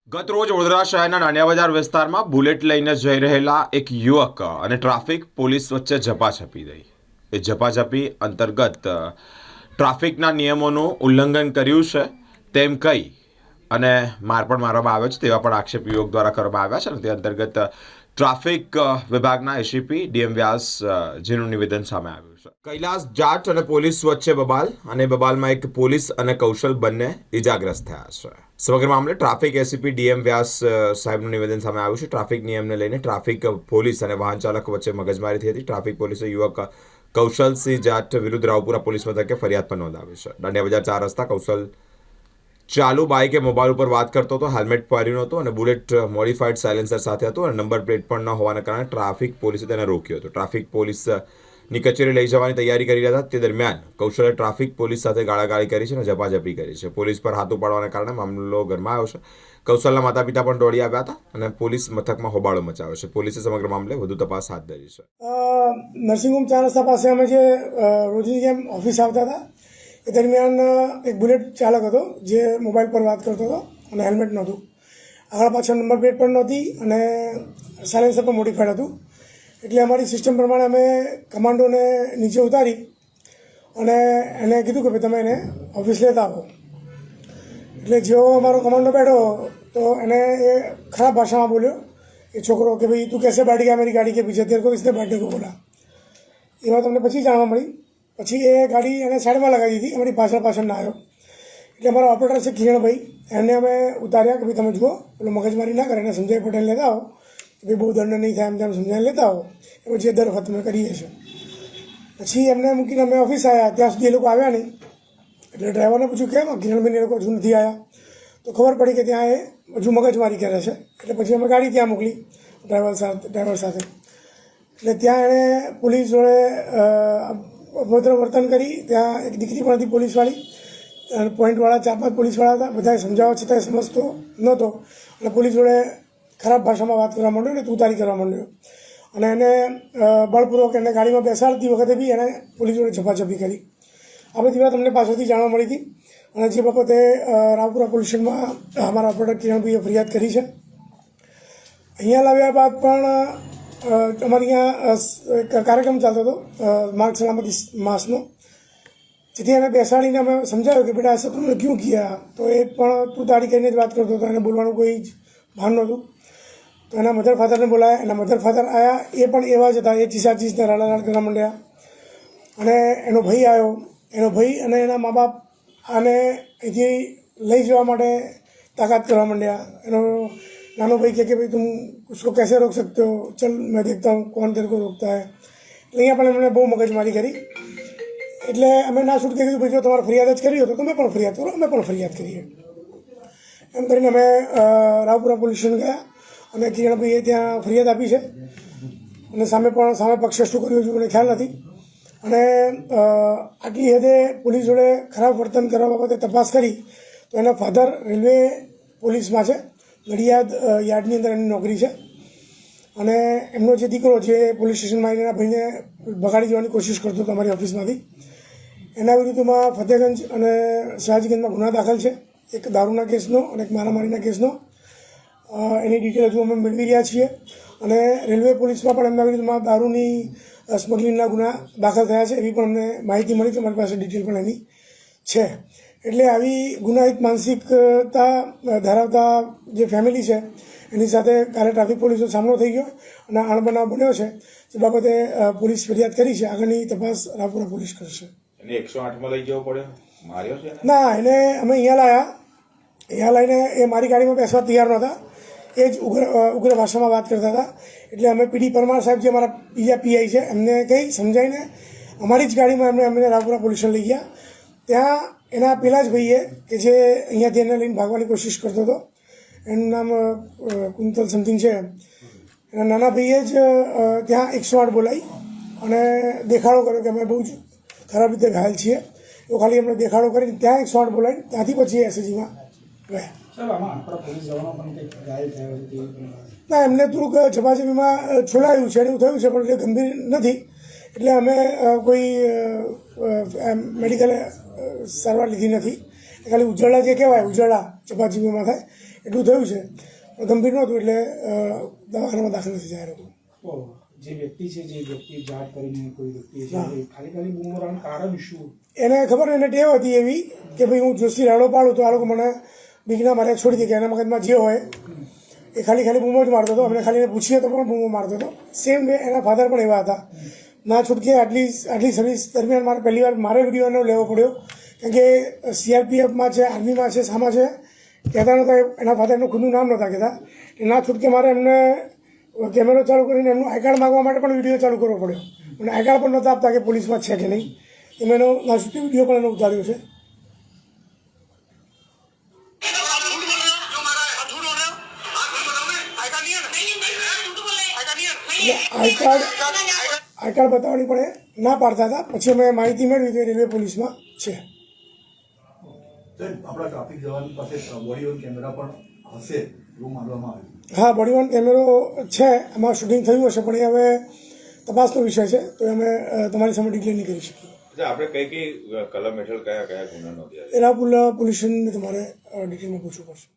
ગત રોજ વડોદરા શહેરના નાનિયા બજાર વિસ્તારમાં બુલેટ લઈને જઈ રહેલા એક યુવક અને ટ્રાફિક પોલીસ વચ્ચે ઝપાઝપી થઈ. એ ઝપાઝપી અંતર્ગત ટ્રાફિકના નિયમોનું ઉલ્લંઘન કર્યું છે તેમ કહી અને માર પણ મારવામાં આવ્યો છે તેવા પણ આક્ષેપ યુવક દ્વારા કરવામાં આવ્યા છે. અને તે અંતર્ગત ટ્રાફિક વિભાગના એસીપી ડીએમ વ્યાસ જેનું નિવેદન સામે આવ્યું છે. કૈલાસ જાટ અને પોલીસ વચ્ચે બબાલ અને બબાલમાં એક પોલીસ અને કૌશલ બંને ઇજાગ્રસ્ત થયા છે. સમગ્ર મામલે ટ્રાફિક એસીપી ડીએમ વ્યાસ સાહેબનું નિવેદન સામે આવ્યું છે. ટ્રાફિક નિયમને લઈને ટ્રાફિક પોલીસ અને વાહન ચાલક વચ્ચે મગજમારી થઈ હતી. ટ્રાફિક પોલીસે યુવક કૌશલસિંહ જાટ વિરુદ્ધ રાવપુરા પોલીસ મથકે ફરિયાદ પણ નોંધાવી છે. દાંડિયા બજાર 4 રસ્તા કૌશલ ચાલુ બાઇકે મોબાઈલ ઉપર વાત કરતો હતો, હેલ્મેટ પહેર્યું નહોતું અને બુલેટ મોડિફાઈડ સાયલેન્સર સાથે હતું અને નંબર પ્લેટ પણ ન હોવાના કારણે ટ્રાફિક પોલીસે તેને રોક્યો હતો. ટ્રાફિક પોલીસની કચેરી લઈ જવાની તૈયારી કરી રહ્યા હતા તે દરમિયાન કૌશલે ટ્રાફિક પોલીસ સાથે ગાળાગાળી કરી છે અને ઝપાઝપી કરી છે. પોલીસ પર હાથ ઉપાડવાના કારણે મામલો ગરમાયો છે. કૌશલના માતા પિતા પણ દોડી આવ્યા હતા અને પોલીસ મથકમાં હોબાળો મચાવ્યો છે. પોલીસે સમગ્ર મામલે વધુ તપાસ હાથ ધરી છે. નર્સિંગ હોમ 4 રસ્તા પાસે અમે જે રોજની જેમ ઓફિસ આવતા હતા એ દરમિયાન એક બુલેટ ચાલક હતો જે મોબાઈલ પર વાત કરતો હતો અને હેલ્મેટ નહોતું. આગળ પાછળ નંબર પ્લેટ પણ નહોતી અને સાયલેન્સર પણ મોડિફાઈડ હતું. એટલે અમારી સિસ્ટમ પ્રમાણે અમે કમાન્ડોને નીચે ઉતારી અને એને કીધું કે ભાઈ તમે એને ઓફિસ લેતા આવો. એટલે જેવો અમારો કમાન્ડો બેઠો તો એને એ ખરાબ ભાષામાં બોલ્યો એ છોકરો કે ભાઈ તું कैसे बैठ गया मेरी गाड़ी के पीछे, तेरे को किसने बैठने को बोला. એ વાત અમને પછી જાણવા મળી. પછી એ ગાડી એને સાઈડમાં લગાવી દીધી, અમારી પાછળ ના આવ્યો. એટલે અમારા ઓપરેટર છે કિરણભાઈ, એને અમે ઉતાર્યા કે ભાઈ તમે જુઓ પેલો મગજમારી ના કરે, એને સંજય પટેલ લેતા આવો કે ભાઈ બહુ દંડ નહીં થાય એમ તેમ સમજાવીને લેતા આવો. એ પછી દર વખત અમે કરીએ છીએ. પછી એમને મૂકીને અમે ઓફિસ આવ્યા, ત્યાં સુધી એ લોકો આવ્યા નહીં. એટલે ડ્રાઈવરને પૂછ્યું કેમ કિરણભાઈને એ લોકો હજુ નથી આવ્યા. તો ખબર પડી કે ત્યાં એ હજુ મગજમારી કરે છે. એટલે પછી અમે ગાડી ત્યાં મોકલી ડ્રાઈવર સાથે. એટલે ત્યાં એણે પોલીસ જોડે અભદ્ર વર્તન કરી. ત્યાં એક દીકરી પણ હતી પોલીસવાળી અને પોઈન્ટવાળા 4-5 પોલીસવાળા હતા. બધાએ સમજાવવા છતાંય સમજતો નહોતો અને પોલીસ જોડે ખરાબ ભાષામાં વાત કરવા માંડ્યો ને તુતારી કરવા માંડ્યો. અને એને બળપૂર્વક એને ગાડીમાં બેસાડતી વખતે બી એને પોલીસ જોડે ઝપાઝપી કરી. આ બધી વાત અમને પાછળથી જાણવા મળી હતી અને જે બાબતે રાવપુરા પોલીસ સ્ટેશનમાં અમારા ઓપરેટર કિરણભાઈએ ફરિયાદ કરી છે. અહીંયા લાવ્યા બાદ પણ અમારે અહીંયા એક કાર્યક્રમ ચાલતો હતો માર્ગ સલામતી માસનો, જેથી એને બેસાડીને અમે સમજાવ્યું કે બેટા ऐसा तुमने क्यों किया. તો એ પણ તું તારી કરીને જ વાત કરતો હતો, એને બોલવાનું કોઈ જ ભાન નહોતું. તો એના મધર ફાધરને બોલાયા, એના મધર ફાધર આવ્યા, એ પણ એવા જ હતા. એ ચીસાચીસને રાડારાડ કરવા માંડ્યા. અને એનો ભાઈ આવ્યો, એનો ભાઈ અને એના મા બાપ આને અહીંથી લઈ જવા માટે તાકાત કરવા માંડ્યા. એનો नानो भाई कहे कि भाई तुम उसको कैसे रोक सकते हो, चल मैं देखता हूँ कौन तेरे को रोकता है. એટલે અહીંયા પણ એમણે બહુ મગજમારી કરી. એટલે અમે ના છૂટકે કીધું ભાઈ જો તમારે ફરિયાદ જ કરી હોય તો તમે પણ ફરિયાદ કરો, અમે પણ ફરિયાદ કરીએ. એમ કરીને અમે રાવપુરા પોલીસ સ્ટેશન ગયા અને કિરણભાઈએ ત્યાં ફરિયાદ આપી છે. અને સામે પક્ષે શું કર્યું છે મને ખ્યાલ નથી. અને આટલી હદે પોલીસ જોડે ખરાબ વર્તન કરવા બાબતે તપાસ કરી તો એના ફાધર રેલવે પોલીસમાં છે, નડિયાદ યાર્ડની અંદર એની નોકરી છે. અને એમનો જે દીકરો જે પોલીસ સ્ટેશનમાં એના ભાઈને ભગાડી જવાની કોશિશ કરતો હતો અમારી ઓફિસમાંથી, એના વિરુદ્ધમાં ફતેહગંજ અને સયાજીગંજમાં ગુના દાખલ છે, એક દારૂના કેસનો અને એક મારામારીના કેસનો. એની ડિટેલ હજુ અમે મેળવી રહ્યા છીએ. અને રેલવે પોલીસમાં પણ એમના વિરુદ્ધમાં દારૂની સ્મગલિંગના ગુના દાખલ થયા છે, એવી પણ અમને માહિતી મળી છે. અમારી પાસે ડિટેલ પણ એની છે. એટલે આવી ગુનાહિત માનસિકતા ધરાવતા જે ફેમિલી છે એની સાથે કાલે ટ્રાફિક પોલીસનો સામનો થઈ ગયો અને અણબનાવ બન્યો છે. એ બાબતે પોલીસ ફરિયાદ કરી છે. આગળની તપાસ રાવપુરા પોલીસ કરશે. એને 108માં લઈ જવો પડ્યો, માર્યો છે? ના, એને અમે અહીંયા લાવ્યા. અહીંયા લઈને એ મારી ગાડીમાં બેસવા તૈયાર નહોતા. એ જ ઉગ્ર ભાષામાં વાત કરતા હતા. એટલે અમે પીડી પરમાર સાહેબ જે અમારા બીજા પીઆઈ છે એમને કહી સમજાવીને અમારી જ ગાડીમાં અમને રાવપુરા પોલીસ લઈ ગયા. ત્યાં એના પેલા જ ભાઈએ કે જે અહીંયાથી એને લઈને ભાગવાની કોશિશ કરતો હતો, એનું નામ કુંતલ સમથિંગ છે, એના નાના ભાઈએ જ ત્યાં 108 બોલાવી અને દેખાડો કર્યો કે અમે બહુ જ ખરાબ રીતે ઘાયલ છીએ. તો ખાલી એમણે દેખાડો કરીને ત્યાં 108 બોલાવી, ત્યાંથી પછી એસએજીમાં ગયા. ના, એમને થોડુંક ઝપાઝપીમાં છોડાયું છે, એવું થયું છે પણ એ ગંભીર નથી. એટલે અમે કોઈ મેડિકલ સારવાર લીધી નથી. ખાલી ઉજળા જે કહેવાય ઉજળા ચપાચીપીમાં થાય એટલું થયું છે, પણ ગંભીર નહોતું એટલે દવાખાનામાં દાખલ નથી જાહેર હતું. જે વ્યક્તિ છે, જે વ્યક્તિ જાત કરીને કોઈ વ્યક્તિ છે, એ ખાલી બૂમો મારવાનું કારણ શું? એને ખબર એને ટેવ હતી એવી કે ભાઈ હું જોશથી રાડો પાડું તો આ લોકો મને બીકના મારે છોડી દે, કે એના મગજમાં જે હોય એ ખાલી બૂમો જ મારતો હતો. અમને ખાલી એને પૂછીએ તો પણ બૂમો મારતો હતો. સેમ વે એના ફાધર પણ એવા હતા. ના છૂટકે આટલી સર્વિસ દરમિયાન મારે પહેલી વાર મારે વિડીયો એનો લેવો પડ્યો, કારણ કે CRPFમાં છે, આર્મીમાં છે, શામાં છે, કહેતા નહોતા. એના ફાધરનું ખુદનું નામ નહોતા કહેતા. ના છૂટકે મારે એમને કેમેરો ચાલુ કરીને એમનું આઈ કાર્ડ માગવા માટે પણ વિડીયો ચાલુ કરવો પડ્યો. અને આઈ કાર્ડ પણ નહોતા આપતા કે પોલીસમાં છે કે નહીં. એમ એનો ના છૂટકે વિડીયો પણ એનો ઉતાર્યો છે. આઈ કાર્ડ બતાવવાની પણ એ ના પાડતા હતા. પછી અમે માહિતી મેળવી કે રેલવે પોલીસમાં છે. આપણા ટ્રાફિક જવાન પાસે બોડી ઓન કેમેરા પણ હશે એવું માનવામાં આવ્યું. હા, બોડી વન કેમેરો છે, એમાં શૂટિંગ થયું હશે, પણ એ હવે તપાસનો વિષય છે, તો અમે તમારી સામે ડિક્લેર નહીં કરી શકીએ. આપણે કઈ કલમ હેઠળ કયા ગુના નોંધ્યા? એના પોલ્યુશનને તમારે ડિટેલમાં પૂછવું પડશે.